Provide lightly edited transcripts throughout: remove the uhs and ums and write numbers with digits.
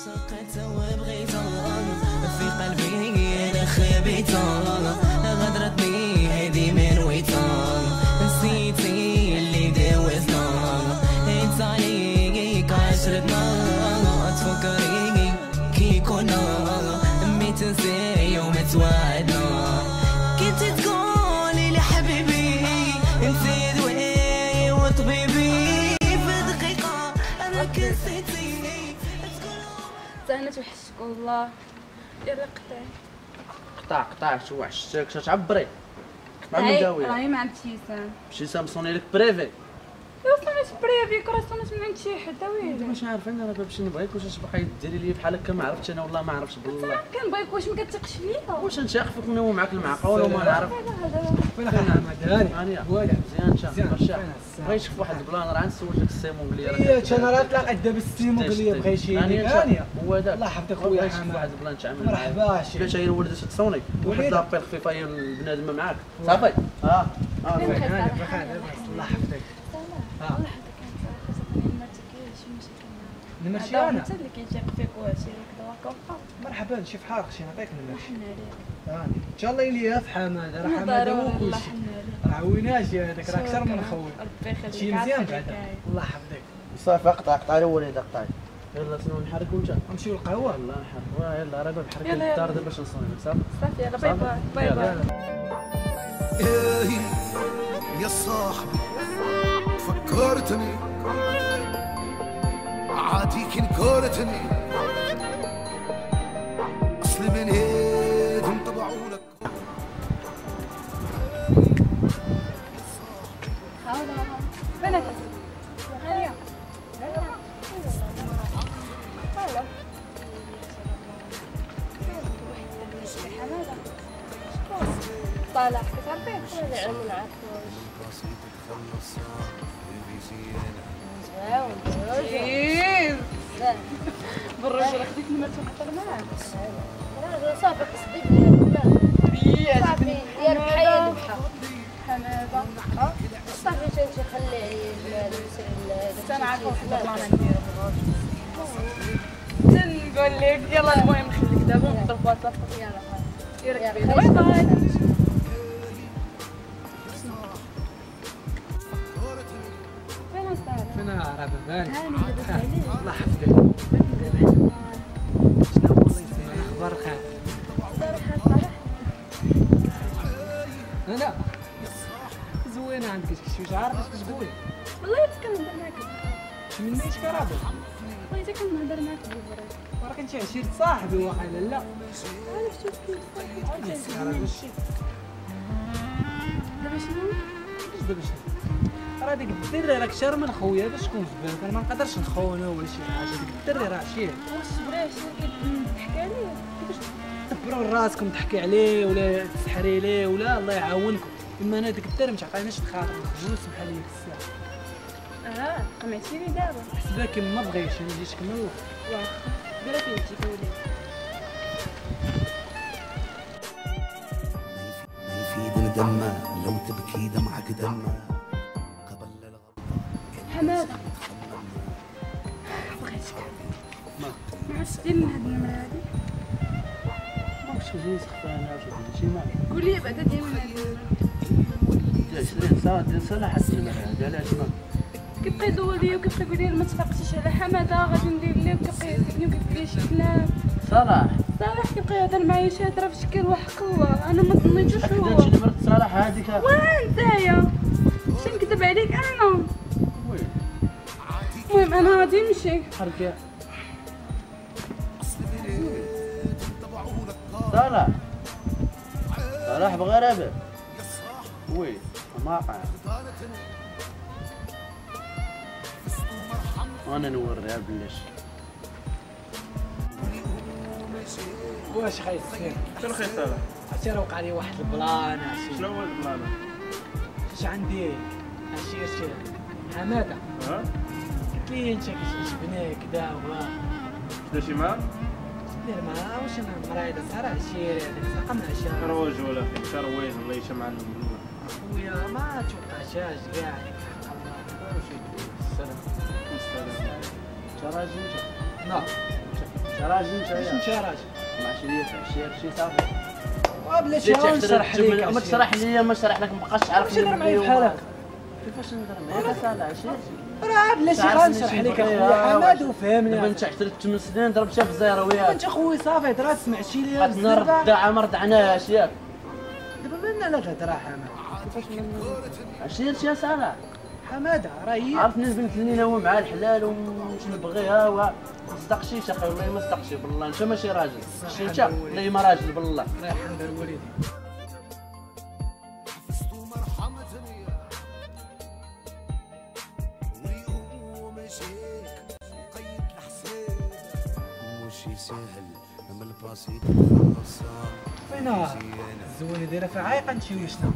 عشقتها وبغيتها في قلبي انا خبيتها غدرتني هذي من ويتها نسيتي اللي داوزنا انت عليك عشرتنا تفكري كي كنا مي تنسي يوم توعدنا كنت تقولي لحبيبي انت دواي وطبيبي في دقيقة انا كنسيتي انا توحشك والله. يلا قطع شو وحشتك تعبري مع من هاي داويه راني مع ابتسام. شي سامسوني لك بريفي وصلت بريفي كرا صونت من عند شي حد انت ويلي مش عارف انا باش نبغيك واش باغي ديري لي بحال هكا ما عرفتش انا والله ما عرفتش بالله كنبغيك واش ما كتثقش فيا واش نشاخفك نو معاك المعقول وما نعرف فين حمداني هانيه ولا مزيان شاف مرشح بغيت نشوف واحد البلان راه نسولك السيمون قال لي راه انا راه طلعت دابا السيمو قال لي بغى شي هانيه هو داك الله يحفظك خويا حمد واحد البلان تعامل مرحبا شي باش هي ولدت تصوني واحد وليدة. لابيل خفيفه هي البنادم معاك صافي الله يحفظك نمرتي انا انا حتى اللي كيتيق فيك وهادشي اللي كدا واقفه مرحبا شي فحال شي نعطيك نمرتي هاني ان شاء الله يليها في حماده راه حماده هو الله كلشي يحنى راه عويناش هذاك راه اكثر من خويا ربي يخليك شي مزيان بعدا الله يحفظك صافي قطع لي وليد قطع يلا شنو نحرك وانت نمشيو للقهوه يلا نحرك يلا راه بحرك يلا، للدار يلا. دابا باش نصوني صافي صافي يلا باي باي باي باي. ايه يا صاحبي فكرتني عاديك انكرتني اصلي من هيك انطبعوا لك بنات طالع كتعرفي لا ما نعرفوش بالرجل خديت نمرتو حتى معاك صافي قصدي صافي ديال بحال البحر حماده صافي تمشي خليه تنعرفو واحد البلان نديرو نقول لك يلا المهم نخليك دابا نقدر بواصل يلا باي باي. فين السهرة؟ فين راه باباني هاني لاباس عليك؟ الله يحفظك شنو والله يسمع الاخبار خير صراحة انا زوينه عندك كشكش عارف اش كتقول والله حتى كنهضر معاك من ميت كرابل والله حتى كنهضر معاك بالبرد راه كنتي عشيرة صاحبي واقيلا لا علاش شفت كيف راه باش دابا شنو؟ دابا شنو راه ديك الدري راك شار من خويا باش تكون في بالك انا ما نقدرش نخونو ولا شي حاجه ديك الدري راه عشير واش بغا شي كتحكي عليه كيفاش دبروا راسكم تحكي عليه ولا تسحري ليه ولا الله يعاونكم اما انا ديك الدري ما تعطيناش الخاطر نخرجوا سمح لي الساعه قمعتيني دابا حسبها كيما ما بغيتش انا جيتك من الاخر واخا ديرها فين تجيك وليدي ما يفيد ندمه لو تبكي دمعك دمه قبل الغلطه حماده بغيتك ما عرفتش دير من هاد النمرة هادي واش جاي تخفى انا واش هذا شي ما قول لي بعدا دير من هاد النمرة 20 ساعه ديال صلاح السلام علاش ما كيبقى يدور ليا وكيبقى يقول لي ما تفرقتيش على حماده غادي ندير ليه وكيبقى يسقني وكيبقى لي شي كلام صلاح صالح كيبقى يهضر معايا شي هضره في شكل وحق الله انا ما ظنيتوش هو هادشي اللي مرت صلاح هذيك وانتايا باش نكذب عليك انا وي المهم انا غادي نمشي حركه صلاح صلاح بغى رابع وي ماقع وانا نوريها بلاش واش خايسين شنو خير صالح؟ عرفتي راه وقع لي واحد البلان عرفتي شنو هو البلان؟ اش عندي عشيرتي حماده ها؟ قلت لي انت كتعجبني كدا وها شدا شي مال؟ دير معاه واش انا مريضه صار عشيري هذيك ساقه من عشاء كروج ولا خير كرويز الله يشمع لنا خويا ما توقعتهاش كاع حق الله السلام السلام انت راجل انت لا راجل انت واش انت راجل ماشي ليا في عشيه شي صافي بلاتي غنشرح ليك ما تشرح لي ما شرح لك ما بقاش عارف واش نهضر معايا بحال هكا كيفاش نهضر معاك صالح عشيه راه بلاتي غنشرح لك اخويا حماد وفهمني دابا انت عشت 8 سنين ضربتها في الزيرويات انت خويا صافي هضره سمعتي ليا قد نرد ما ردعناهاش ياك دابا مالنا لا تهضر حماد كيفاش عشيه شي صالح حماده راه هي عرفني البنت اللي هو مع الحلال ومش نبغيها و ما صدقشيش اخي والله ما صدقشي بالله انت ماشي راجل شتي انت والله ما راجل بالله الله يرحم الوالدين فين الزوينه دايره فيها عايقه نمشيو شنو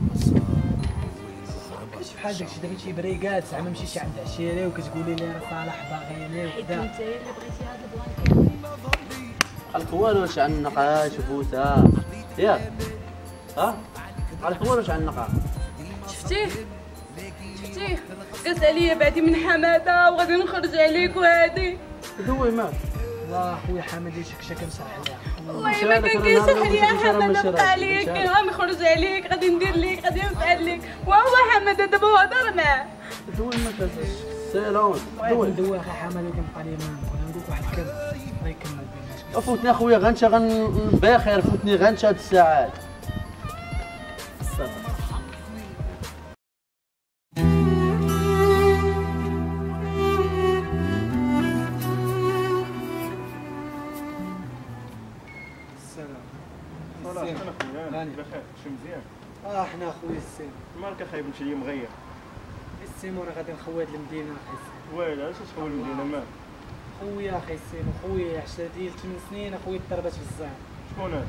واش بحال داكشي دابا شي بريكات زعما مشيتي عند عشيري وكتقولي لي راه صالح باغيني وكذا انت اللي بغيتي هذا البلان قالك والو واش عنقها شوفوتها ياك ها قالك والو واش عنقها شفتيه قالت عليا بعدي من حماده وغادي نخرج عليك وهادي دوي مالك والله خويا حماد يشكشك كنشرح لها والله ما كان كيصح لي حماده بقى عليك غنخرج عليك غادي ندير ليك غادي نفعل لك وهو حماده دابا هضر معاه دوي ما كتعرفش سيرون دوي ندوي اخي حماد كنبقى لي ما نقول نقول واحد الكلمه الله يكمل بينا فوتني اخويا غنشا بخير فوتني غنشا هاد الساعات صافي صالح انا خويا بخير شي مزيان حنا خويا السيم مالك اخاي بنتي لي مغير السيم وانا غادي نخوي هاد المدينه اخي السيم ويلي علاش تخول المدينه مالك خويا اخي السيم خويا 10 ديال 8 سنين اخويا ضربات في الزهر شكون هذا؟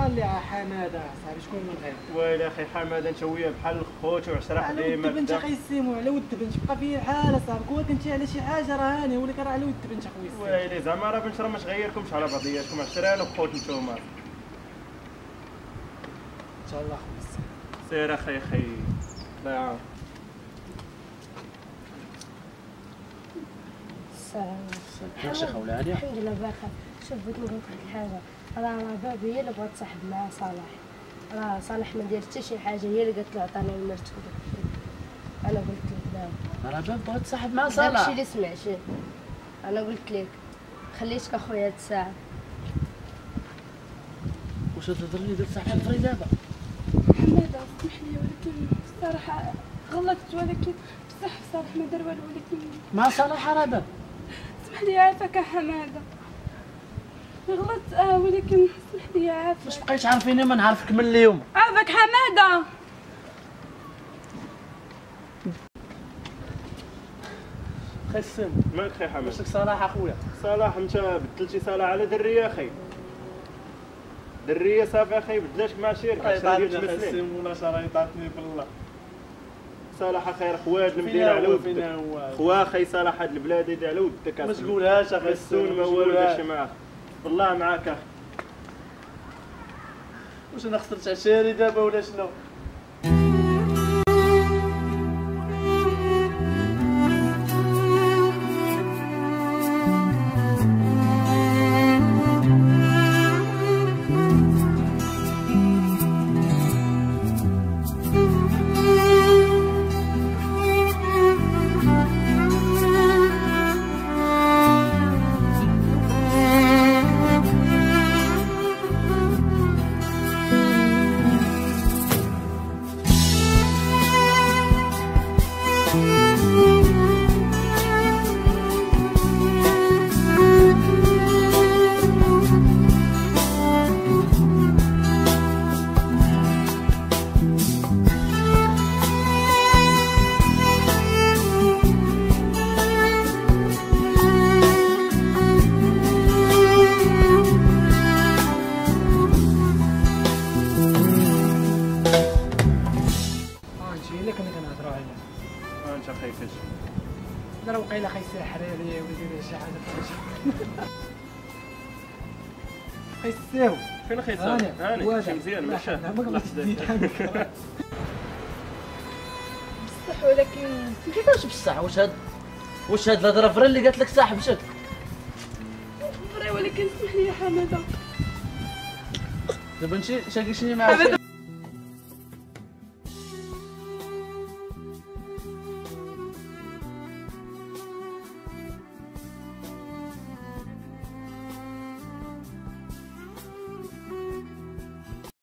اللي حماده صاحبي شكون من غير ويلي اخي حماده انت وياه بحال الخوت وعشره على حديمه ود بنت اخي السيم وعلى ود بنت بقى فيا الحال صاحبي قولك انت على شي حاجه راه هاني ولكن راه على ود بنت اخويا السيم ويلي زعما راه بنت راه ما تغيركمش على بعضياتكم عشران وخوت نتوما ان شاء الله خويا السيم سير اخي الله يعاون ماشي خولاني الحمد لله بخير. شوف بغيت نقول لك واحد الحاجه، راه بابي هي اللي بغات تصاحب مع صالح، راه صالح ما دار حتى شي حاجه، هي اللي قالت له عطاني المرت وداك انا قلت لك دابا راه باب بغات تصاحب مع داكشي صالح اللي سمعتي، انا قلت لك خليتك اخويا هاد الساعه. واش تهضر لي دابا صاحب فري دابا حماده اسمح لي ولكن الصراحه غلطت ولكن بصح ما دار والو ولكن مع صالح راه باب اسمح لي عافاك حماده غلطت ولكن اسمح لي عافاك واش بقيت عارفيني ما نعرفك من اليوم عافاك حماده اخي السن مالك اخي حماد؟ واش لك صلاح اخويا صلاح انت بدلتي صلاح على دريه اخي، دريه صافي اخي بدلاتك مع شركه عشان تمثلين. مناشه راه يطاطني بالله صلاح اخي راه خواد المدينه على ودك، خوا اخي صلاح هاد البلاد هادي على ودك ما تقولهاش اخي السون ما والو داكشي معاك، بالله معاك اخي. واش انا خسرت عشيري دابا ولا شنو انت اخي كاش راه وقيله خايس حريري ويدير شي حاجه خايس السيو فين اخي هاني شي مزيان ماشي بصح ولكن كيفاش بصح واش هاد الهضره فرا اللي قالت لك صاحبتك فري ولكن ولكن اسمح لي يا حماده دابا انت شاكي شنو معاه